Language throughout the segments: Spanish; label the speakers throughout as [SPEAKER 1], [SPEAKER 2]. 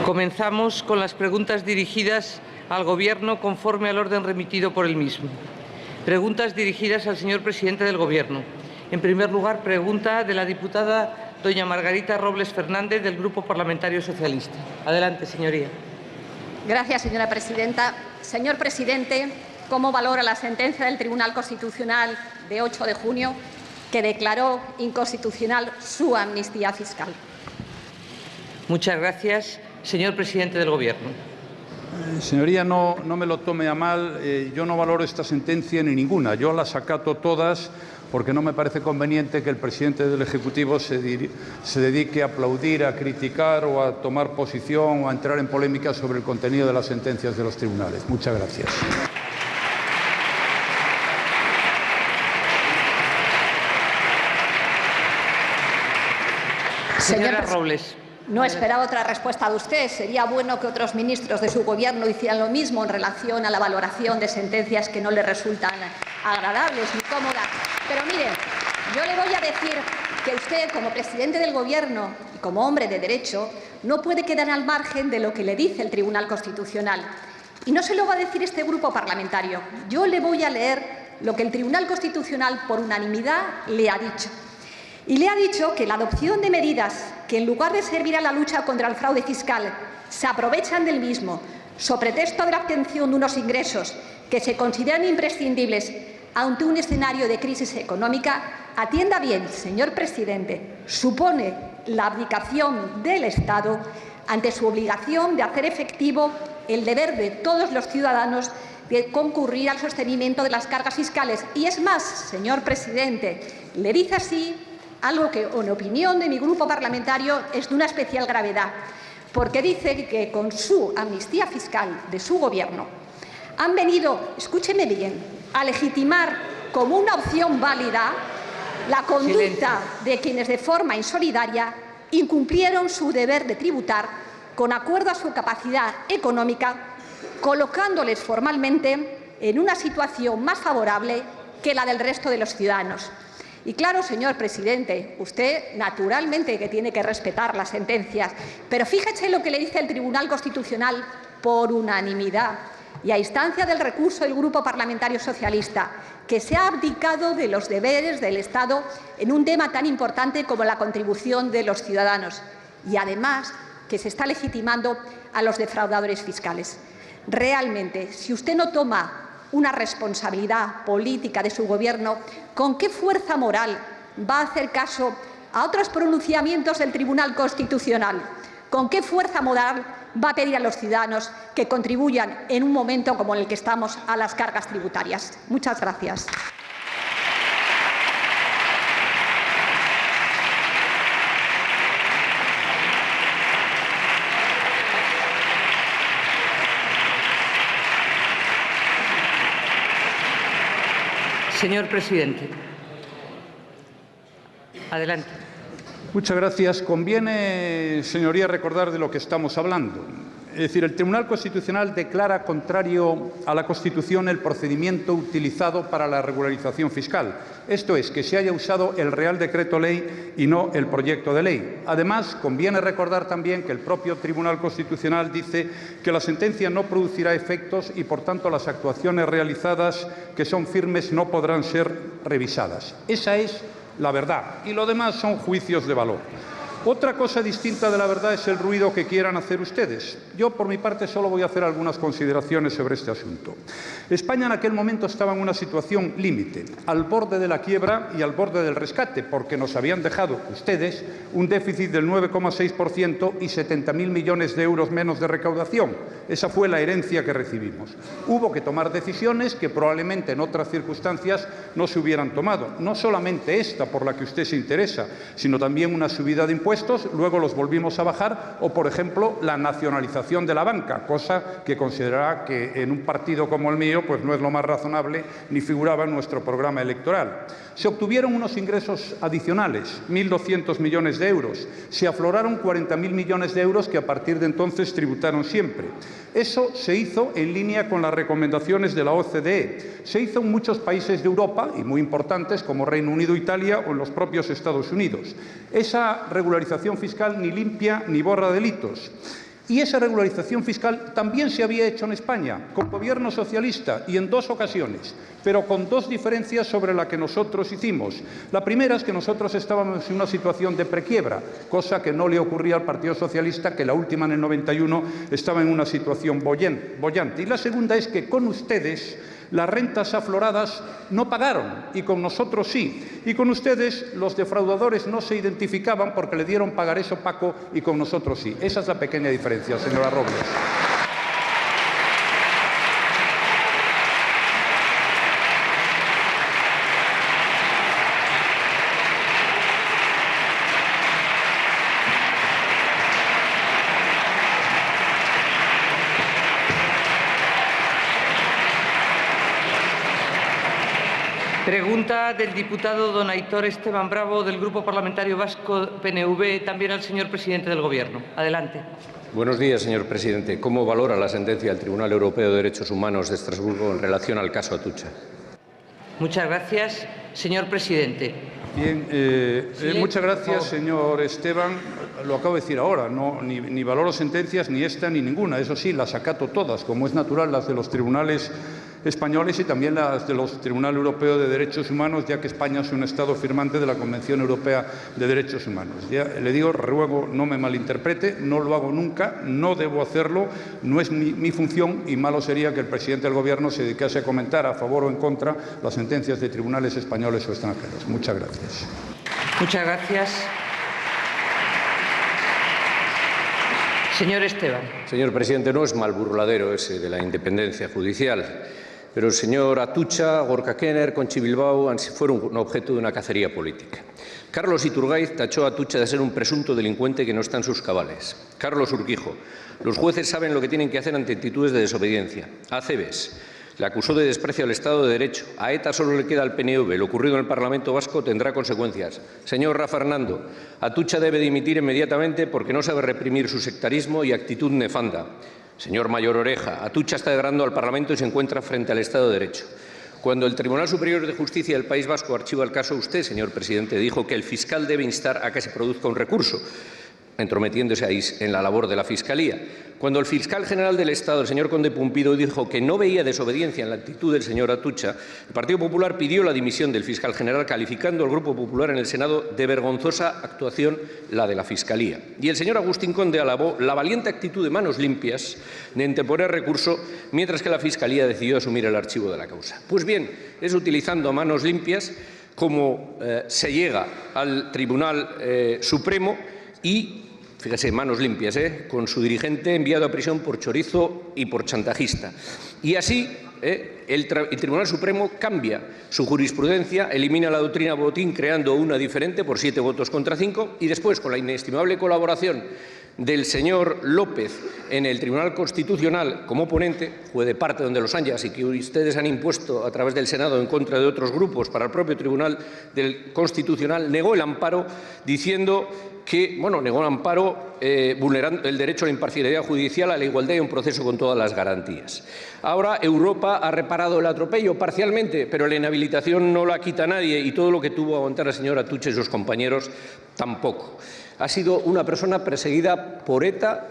[SPEAKER 1] Comenzamos con las preguntas dirigidas al Gobierno conforme al orden remitido por el mismo. Preguntas dirigidas al señor presidente del Gobierno. En primer lugar, pregunta de la diputada doña Margarita Robles Fernández, del Grupo Parlamentario Socialista. Adelante, señoría.
[SPEAKER 2] Gracias, señora presidenta. Señor presidente, ¿cómo valora la sentencia del Tribunal Constitucional de 8 de junio que declaró inconstitucional su amnistía fiscal?
[SPEAKER 1] Muchas gracias. Señor presidente del Gobierno.
[SPEAKER 3] Señoría, no me lo tome a mal. Yo no valoro esta sentencia ni ninguna. Yo las acato todas porque no me parece conveniente que el presidente del Ejecutivo se dedique a aplaudir, a criticar o a tomar posición o a entrar en polémica sobre el contenido de las sentencias de los tribunales. Muchas gracias.
[SPEAKER 1] Señora Robles.
[SPEAKER 2] No esperaba otra respuesta de usted. Sería bueno que otros ministros de su Gobierno hicieran lo mismo en relación a la valoración de sentencias que no le resultan agradables ni cómodas. Pero mire, yo le voy a decir que usted, como presidente del Gobierno y como hombre de derecho, no puede quedar al margen de lo que le dice el Tribunal Constitucional. Y no se lo va a decir este grupo parlamentario. Yo le voy a leer lo que el Tribunal Constitucional, por unanimidad, le ha dicho. Y le ha dicho que la adopción de medidas que, en lugar de servir a la lucha contra el fraude fiscal, se aprovechan del mismo, sobre pretexto de la obtención de unos ingresos que se consideran imprescindibles ante un escenario de crisis económica, atienda bien, señor presidente, supone la abdicación del Estado ante su obligación de hacer efectivo el deber de todos los ciudadanos de concurrir al sostenimiento de las cargas fiscales. Y es más, señor presidente, le dice así algo que, en opinión de mi grupo parlamentario, es de una especial gravedad, porque dice que con su amnistía fiscal de su Gobierno han venido, escúcheme bien, a legitimar como una opción válida la conducta de quienes de forma insolidaria incumplieron su deber de tributar con acuerdo a su capacidad económica, colocándoles formalmente en una situación más favorable que la del resto de los ciudadanos. Y claro, señor presidente, usted naturalmente que tiene que respetar las sentencias, pero fíjese lo que le dice el Tribunal Constitucional por unanimidad y a instancia del recurso del Grupo Parlamentario Socialista, que se ha abdicado de los deberes del Estado en un tema tan importante como la contribución de los ciudadanos y, además, que se está legitimando a los defraudadores fiscales. Realmente, si usted no toma una responsabilidad política de su Gobierno, ¿con qué fuerza moral va a hacer caso a otros pronunciamientos del Tribunal Constitucional? ¿Con qué fuerza moral va a pedir a los ciudadanos que contribuyan en un momento como en el que estamos a las cargas tributarias? Muchas gracias.
[SPEAKER 1] Señor presidente. Adelante.
[SPEAKER 3] Muchas gracias. Conviene, señoría, recordar de lo que estamos hablando. Es decir, el Tribunal Constitucional declara contrario a la Constitución el procedimiento utilizado para la regularización fiscal. Esto es, que se haya usado el Real Decreto Ley y no el proyecto de ley. Además, conviene recordar también que el propio Tribunal Constitucional dice que la sentencia no producirá efectos y, por tanto, las actuaciones realizadas que son firmes no podrán ser revisadas. Esa es la verdad. Y lo demás son juicios de valor. Otra cosa distinta de la verdad es el ruido que quieran hacer ustedes. Yo, por mi parte, solo voy a hacer algunas consideraciones sobre este asunto. España en aquel momento estaba en una situación límite, al borde de la quiebra y al borde del rescate, porque nos habían dejado ustedes un déficit del 9,6% y 70.000 millones de euros menos de recaudación. Esa fue la herencia que recibimos. Hubo que tomar decisiones que probablemente en otras circunstancias no se hubieran tomado. No solamente esta por la que usted se interesa, sino también una subida de impuestos, luego los volvimos a bajar, o, por ejemplo, la nacionalización de la banca, cosa que considerará que en un partido como el mío pues no es lo más razonable ni figuraba en nuestro programa electoral. Se obtuvieron unos ingresos adicionales, 1.200 millones de euros. Se afloraron 40.000 millones de euros que a partir de entonces tributaron siempre. Eso se hizo en línea con las recomendaciones de la OCDE. Se hizo en muchos países de Europa, y muy importantes, como Reino Unido, Italia o en los propios Estados Unidos. Esa regularización fiscal ni limpia ni borra delitos. Y esa regularización fiscal también se había hecho en España, con gobierno socialista y en 2 ocasiones, pero con 2 diferencias sobre la que nosotros hicimos. La primera es que nosotros estábamos en una situación de prequiebra, cosa que no le ocurría al Partido Socialista, que la última en el 91 estaba en una situación boyante. Y la segunda es que con ustedes las rentas afloradas no pagaron y con nosotros sí. Y con ustedes los defraudadores no se identificaban porque le dieron pagarés opaco y con nosotros sí. Esa es la pequeña diferencia, señora Robles.
[SPEAKER 1] Pregunta del diputado don Aitor Esteban Bravo, del Grupo Parlamentario Vasco PNV, también al señor presidente del Gobierno. Adelante.
[SPEAKER 4] Buenos días, señor presidente. ¿Cómo valora la sentencia del Tribunal Europeo de Derechos Humanos de Estrasburgo en relación al caso Atucha?
[SPEAKER 1] Muchas gracias, señor presidente.
[SPEAKER 3] Bien, muchas gracias, señor Esteban. Lo acabo de decir ahora, ni valoro sentencias ni esta ni ninguna. Eso sí, las acato todas, como es natural, las de los tribunales españoles y también las de los Tribunal Europeo de Derechos Humanos, ya que España es un Estado firmante de la Convención Europea de Derechos Humanos. Ya le digo, ruego no me malinterprete, no lo hago nunca, no debo hacerlo, no es mi función y malo sería que el presidente del Gobierno se dedicase a comentar a favor o en contra las sentencias de tribunales españoles o extranjeros. Muchas gracias.
[SPEAKER 1] Muchas gracias. Señor Esteban.
[SPEAKER 4] Señor presidente, no es mal burladero ese de la independencia judicial, pero el señor Atucha, Gorka Kenner, Conchi Bilbao fueron objeto de una cacería política. Carlos Iturgaiz tachó a Atucha de ser un presunto delincuente que no está en sus cabales. Carlos Urquijo, los jueces saben lo que tienen que hacer ante actitudes de desobediencia. Aceves le acusó de desprecio al Estado de Derecho. A ETA solo le queda al PNV. Lo ocurrido en el Parlamento Vasco tendrá consecuencias. Señor Rafa Hernando, Atucha debe dimitir inmediatamente porque no sabe reprimir su sectarismo y actitud nefanda. Señor Mayor Oreja, Atucha está degradando al Parlamento y se encuentra frente al Estado de Derecho. Cuando el Tribunal Superior de Justicia del País Vasco archiva el caso, usted, señor presidente, dijo que el fiscal debe instar a que se produzca un recurso, entrometiéndose ahí en la labor de la Fiscalía. Cuando el fiscal general del Estado, el señor Conde Pumpido, dijo que no veía desobediencia en la actitud del señor Atucha, el Partido Popular pidió la dimisión del fiscal general, calificando al Grupo Popular en el Senado de vergonzosa actuación la de la Fiscalía. Y el señor Agustín Conde alabó la valiente actitud de Manos Limpias de interponer recurso, mientras que la Fiscalía decidió asumir el archivo de la causa. Pues bien, es utilizando a Manos Limpias como se llega al Tribunal Supremo y, fíjese, manos limpias, con su dirigente enviado a prisión por chorizo y por chantajista. Y así el Tribunal Supremo cambia su jurisprudencia, elimina la doctrina Botín creando una diferente por 7 votos contra 5 y después, con la inestimable colaboración del señor López en el Tribunal Constitucional como ponente, fue de parte donde los haya, y que ustedes han impuesto a través del Senado en contra de otros grupos para el propio Tribunal del Constitucional, negó el amparo diciendo que, negó el amparo vulnerando el derecho a la imparcialidad judicial, a la igualdad y a un proceso con todas las garantías. Ahora Europa ha reparado el atropello parcialmente, pero la inhabilitación no la quita nadie y todo lo que tuvo que aguantar la señora Atucha y sus compañeros tampoco. Ha sido una persona perseguida por ETA,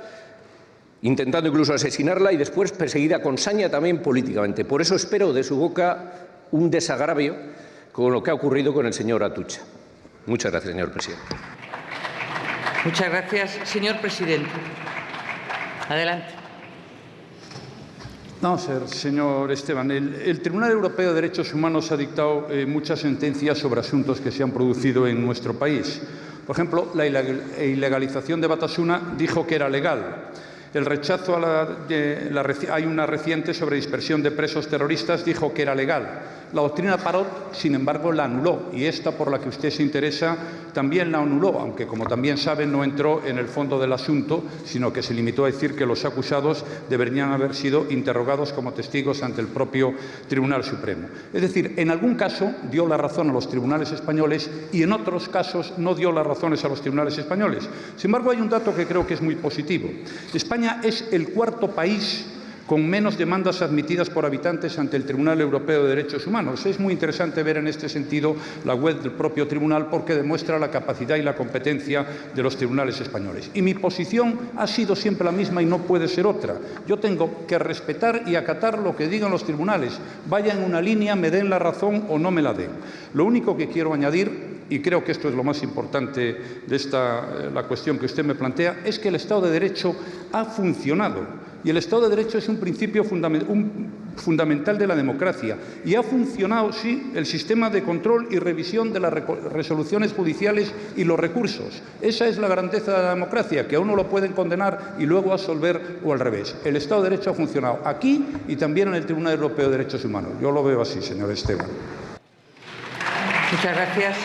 [SPEAKER 4] intentando incluso asesinarla y después perseguida con saña también políticamente. Por eso espero de su boca un desagravio con lo que ha ocurrido con el señor Atucha. Muchas gracias, señor presidente.
[SPEAKER 1] Muchas gracias, señor presidente. Adelante.
[SPEAKER 3] Vamos a ver, señor Esteban. El Tribunal Europeo de Derechos Humanos ha dictado muchas sentencias sobre asuntos que se han producido en nuestro país. Por ejemplo, la ilegalización de Batasuna dijo que era legal. El rechazo hay una reciente sobre dispersión de presos terroristas, dijo que era legal. La doctrina Parot, sin embargo, la anuló y esta por la que usted se interesa también la anuló, aunque como también saben no entró en el fondo del asunto, sino que se limitó a decir que los acusados deberían haber sido interrogados como testigos ante el propio Tribunal Supremo. Es decir, en algún caso dio la razón a los tribunales españoles y en otros casos no dio las razones a los tribunales españoles. Sin embargo, hay un dato que creo que es muy positivo. España es el cuarto país con menos demandas admitidas por habitantes ante el Tribunal Europeo de Derechos Humanos. Es muy interesante ver en este sentido la web del propio tribunal porque demuestra la capacidad y la competencia de los tribunales españoles. Y mi posición ha sido siempre la misma y no puede ser otra. Yo tengo que respetar y acatar lo que digan los tribunales, vayan en una línea, me den la razón o no me la den. Lo único que quiero añadir, y creo que esto es lo más importante de la cuestión que usted me plantea, es que el Estado de Derecho ha funcionado. Y el Estado de Derecho es un principio fundamental de la democracia. Y ha funcionado, sí, el sistema de control y revisión de las resoluciones judiciales y los recursos. Esa es la grandeza de la democracia, que a uno lo pueden condenar y luego absolver o al revés. El Estado de Derecho ha funcionado aquí y también en el Tribunal Europeo de Derechos Humanos. Yo lo veo así, señor Esteban.
[SPEAKER 1] Muchas gracias.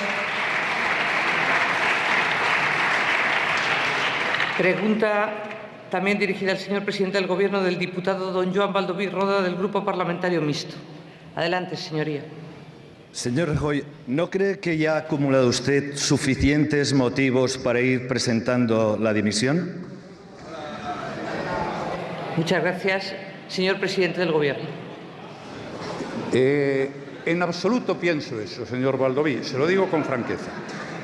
[SPEAKER 1] Pregunta también dirigida al señor presidente del Gobierno del diputado don Joan Baldoví Roda del Grupo Parlamentario Mixto. Adelante, señoría.
[SPEAKER 5] Señor Rajoy, ¿no cree que ya ha acumulado usted suficientes motivos para ir presentando la dimisión?
[SPEAKER 1] Muchas gracias, señor presidente del Gobierno.
[SPEAKER 3] En absoluto pienso eso, señor Baldoví, se lo digo con franqueza.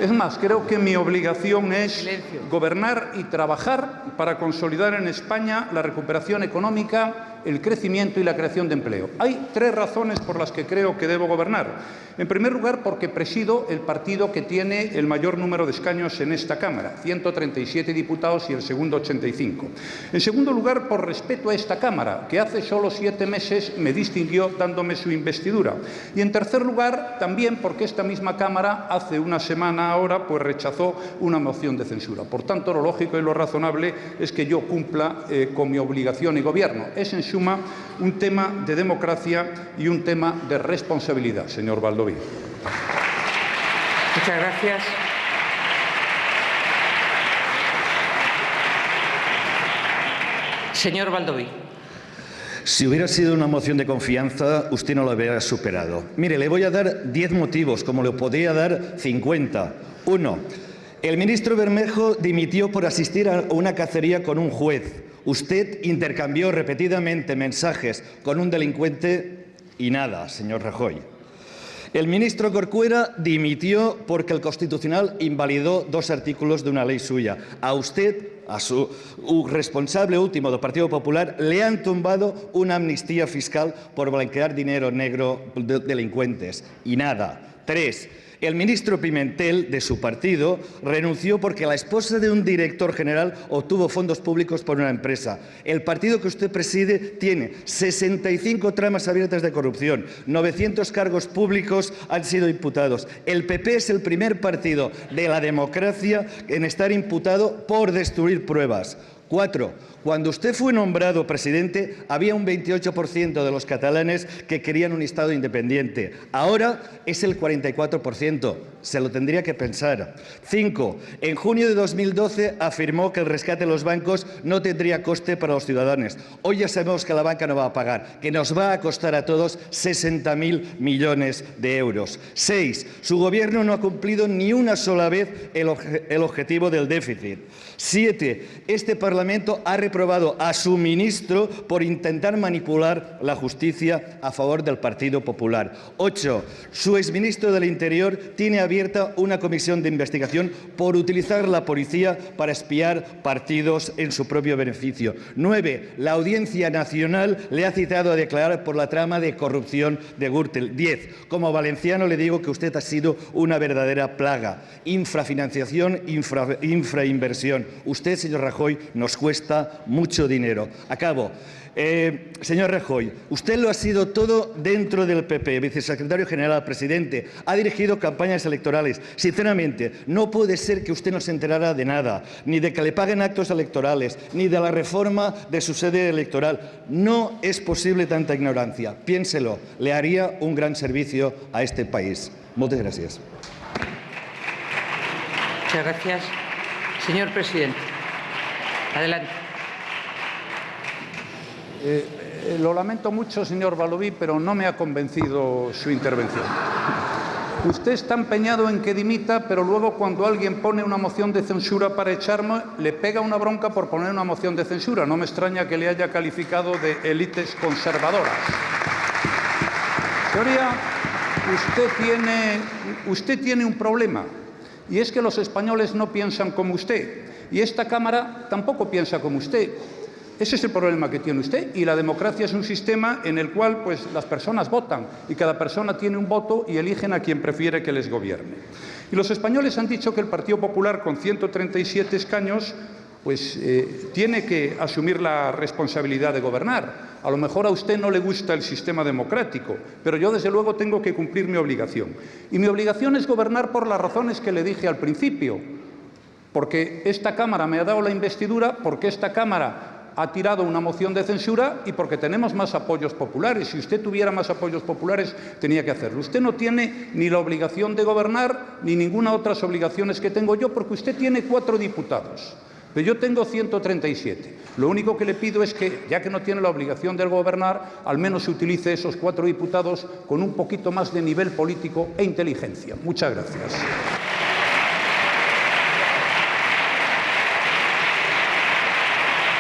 [SPEAKER 3] Es más, creo que mi obligación es gobernar y trabajar para consolidar en España la recuperación económica, el crecimiento y la creación de empleo. Hay tres razones por las que creo que debo gobernar. En primer lugar, porque presido el partido que tiene el mayor número de escaños en esta Cámara, 137 diputados y el segundo 85. En segundo lugar, por respeto a esta Cámara, que hace solo 7 meses me distinguió dándome su investidura. Y en tercer lugar, también porque esta misma Cámara hace una semana ahora pues rechazó una moción de censura. Por tanto, lo lógico y lo razonable es que yo cumpla con mi obligación y gobierno. Es, en suma, un tema de democracia y un tema de responsabilidad, señor Baldoví.
[SPEAKER 1] Muchas gracias. Señor Baldoví.
[SPEAKER 5] Si hubiera sido una moción de confianza, usted no lo hubiera superado. Mire, le voy a dar 10 motivos, como le podría dar 50. 1. El ministro Bermejo dimitió por asistir a una cacería con un juez. Usted intercambió repetidamente mensajes con un delincuente y nada, señor Rajoy. El ministro Corcuera dimitió porque el Constitucional invalidó 2 artículos de una ley suya. A usted, a su responsable último del Partido Popular, le han tumbado una amnistía fiscal por blanquear dinero negro de delincuentes. Y nada. 3. El ministro Pimentel, de su partido, renunció porque la esposa de un director general obtuvo fondos públicos por una empresa. El partido que usted preside tiene 65 tramas abiertas de corrupción, 900 cargos públicos han sido imputados. El PP es el primer partido de la democracia en estar imputado por destruir pruebas. 4. Cuando usted fue nombrado presidente, había un 28% de los catalanes que querían un Estado independiente. Ahora es el 44%. Se lo tendría que pensar. 5. En junio de 2012 afirmó que el rescate de los bancos no tendría coste para los ciudadanos. Hoy ya sabemos que la banca no va a pagar, que nos va a costar a todos 60.000 millones de euros. 6. Su gobierno no ha cumplido ni una sola vez el objetivo del déficit. 7. Este Parlamento ha reprobado a su ministro por intentar manipular la justicia a favor del Partido Popular. 8. Su exministro del Interior tiene abierta una comisión de investigación por utilizar la policía para espiar partidos en su propio beneficio. 9. La Audiencia Nacional le ha citado a declarar por la trama de corrupción de Gürtel. 10. Como valenciano le digo que usted ha sido una verdadera plaga. Infrafinanciación, infrainversión. Usted, señor Rajoy, nos cuesta mucho dinero. Acabo. Señor Rajoy, usted lo ha sido todo dentro del PP, vicesecretario general, presidente, ha dirigido campañas electorales. Sinceramente, no puede ser que usted no se enterara de nada, ni de que le paguen actos electorales, ni de la reforma de su sede electoral. No es posible tanta ignorancia. Piénselo, le haría un gran servicio a este país. Muchas gracias.
[SPEAKER 1] Muchas gracias. Señor presidente, adelante.
[SPEAKER 3] Lo lamento mucho, señor Baldoví, pero no me ha convencido su intervención. Usted está empeñado en que dimita, pero luego cuando alguien pone una moción de censura para echarme, le pega una bronca por poner una moción de censura. No me extraña que le haya calificado de élites conservadoras. Señoría, usted tiene un problema, y es que los españoles no piensan como usted, y esta Cámara tampoco piensa como usted. Ese es el problema que tiene usted, y la democracia es un sistema en el cual pues, las personas votan, y cada persona tiene un voto y eligen a quien prefiere que les gobierne. Y los españoles han dicho que el Partido Popular, con 137 escaños, pues tiene que asumir la responsabilidad de gobernar. A lo mejor a usted no le gusta el sistema democrático, pero yo desde luego tengo que cumplir mi obligación. Y mi obligación es gobernar por las razones que le dije al principio, porque esta Cámara me ha dado la investidura, porque esta Cámara ha tirado una moción de censura y porque tenemos más apoyos populares. Si usted tuviera más apoyos populares, tenía que hacerlo. Usted no tiene ni la obligación de gobernar, ni ninguna otras obligaciones que tengo yo, porque usted tiene 4 diputados. Pero yo tengo 137. Lo único que le pido es que, ya que no tiene la obligación de gobernar, al menos se utilice esos 4 diputados con un poquito más de nivel político e inteligencia. Muchas gracias.